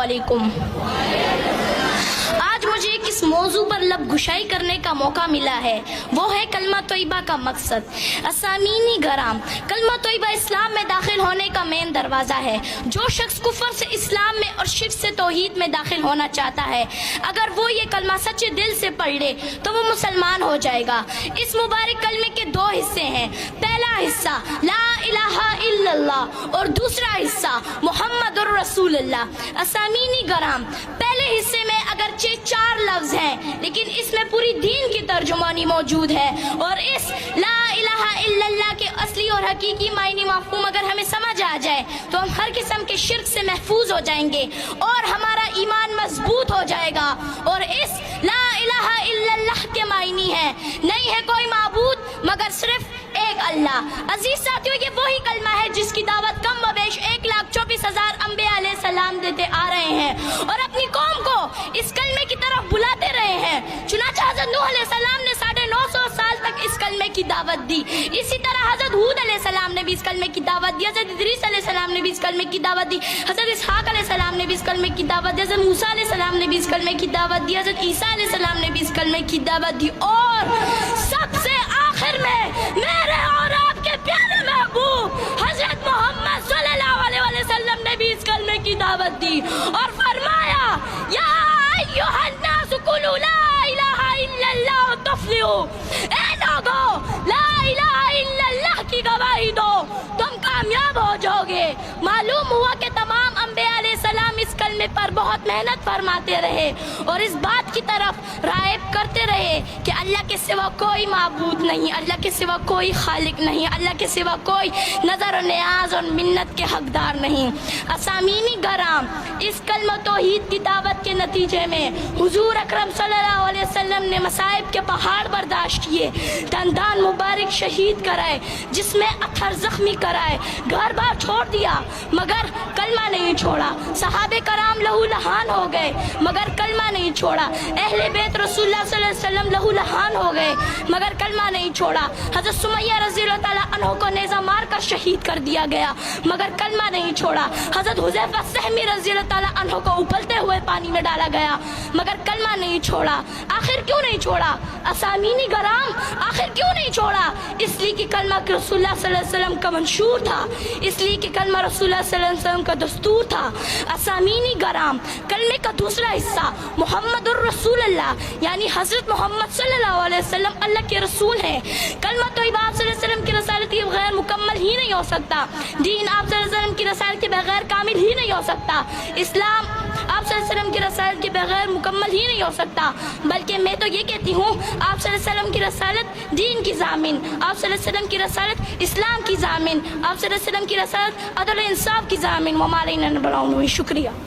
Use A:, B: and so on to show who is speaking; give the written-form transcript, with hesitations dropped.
A: علیکم۔ آج مجھے کس موضوع پر لب گشائی کرنے کا موقع ملا ہے وہ ہے کلمہ طیبہ کا مقصد۔ اسامعین گرام، کلمہ طیبہ اسلام میں داخل ہونے کا مین دروازہ ہے۔ جو شخص کفر سے اسلام میں اور شرک سے توحید میں داخل ہونا چاہتا ہے، اگر وہ یہ کلمہ سچے دل سے پڑھ لے تو وہ مسلمان ہو جائے گا۔ اس مبارک کلمے کے دو حصے ہیں۔ پہلا حصہ لا الہ الا اللہ اور دوسرا حصہ محمد الرسول اللہ۔ اسامعین گرام، پہلے حصے میں اگرچہ 4 لفظ ہیں لیکن اس میں پوری دین کی ترجمانی موجود ہے، اور اس لا الہ الا اللہ کے اصلی اور حقیقی معنی مفہوم اگر ہمیں سمجھ آ جائے تو ہم ہر قسم کے شرک سے محفوظ ہو جائیں گے اور ہمارا ایمان مضبوط ہو جائے گا۔ اور اس لا الہ الا اللہ کے معنی ہے نہیں ہے کوئی معبود مگر صرف ایک اللہ۔ عزیز ساتھیوں، یہ وہی کلمہ ہے جس کی دعوت کم و بیش 1,24,000 انبیاء علیہ السلام دیتے آ رہے ہیں اور اپنی قوم کو اس کلمے کی طرف بلاتے رہے ہیں۔ چنانچہ حضرت نوح علیہ السلام نے 950 سال تک اس کلمے کی دعوت دی۔ اسی طرح حضرت ہود علیہ السلام نے بھی اس کلمے کی دعوت دی، حضرت ادریس علیہ السلام نے بھی اس کلمے کی دعوت دی، حضرت اسحاق علیہ السلام نے بھی اس کلمے کی دعوت دی، حضرت موسیٰ علیہ السلام نے بھی اس کلمے کی دعوت دی، حضرت عیسیٰ علیہ السلام نے بھی اس کلمے کی دعوت دی، اور سب سے آخر میں میرے اور آپ کے پیارے محبوب حضرت محمد صلی اللہ علیہ وسلم نے بھی اس کلمے کی دعوت دی اور فرمایا یا ایھا الناس قولوا لا الہ الا اللہ تفلحوا۔ اے لوگو، لا الہ الا اللہ کی گواہی دو، تم کامیاب ہو جاؤ گے۔ معلوم ہوا کہ تمام انبیاء علیہ السلام اس کلمے پر بہت محنت فرماتے رہے اور اس بات کی طرف راغب کرتے رہے کہ اللہ کے سوا کوئی معبود نہیں، اللہ کے سوا کوئی خالق نہیں، اللہ کے سوا کوئی نظر و نیاز اور منت کے حقدار نہیں۔ اسامعین گرام، اس کلمہ توحید کی دعوت کے نتیجے میں حضور اکرم صلی اللہ علیہ وسلم نے مصائب کے پہاڑ برداشت کیے، دندان مبارک شہید کرائے، جس میں اتھر زخمی کرائے، گھر بار چھوڑ دیا مگر کلمہ نہیں چھوڑا، صحابہ کرام لہو لہان ہو گئے مگر کلمہ نہیں چھوڑا، اہل بیت رسول اللہ صلی اللہ علیہ وسلم لہو لہان ہو گئے مگر کلمہ نہیں چھوڑا، حضرت سمیہ رضی اللہ تعالیٰ عنہ کو نیزہ مار کر شہید کر دیا گیا مگر کلمہ نہیں چھوڑا، حضرت حذیفہ سہمی رضی اللہ تعالیٰ عنہ کو ابلتے ہوئے پانی میں ڈالا گیا مگر کلمہ نہیں چھوڑا۔ آخر کیوں نہیں چھوڑا؟ اسامعین گرام، آخر کیوں نہیں چھوڑا؟ اس لیے کہ کلمہ رسول اللہ صلی اللہ علیہ وسلم کا منشور تھا، اس لیے کہ کلمہ رسول اللہ صلی اللہ علیہ وسلم کا دستور تھا۔ اسامعین گرام، کلمے کا دوسرا حصہ محمد الرسول اللہ یعنی حضرت محمد صلی اللہ علیہ وسلم اللہ کے رسول ہیں۔ کلمہ طیبہ آپ صلی اللہ علیہ وسلم کی رسالت کے بغیر مکمل ہی نہیں ہو سکتا، دین آپ صلی اللہ علیہ وسلم کی رسالت کے بغیر کامل ہی نہیں ہو سکتا، اسلام آپ صلی اللہ علیہ وسلم کی رسالت کے بغیر مکمل ہی نہیں ہو سکتا، بلکہ میں تو یہ کہتی ہوں آپ صلی اللہ علیہ وسلم کی رسالت دین کی ضامن، آپ صلی اللہ علیہ وسلم کی رسالت اسلام کی ضامن، آپ صلی اللہ علیہ وسلم کی رسالت عدل و انصاف کی ضامن۔ وما علینا الا البلاغ۔ شکریہ۔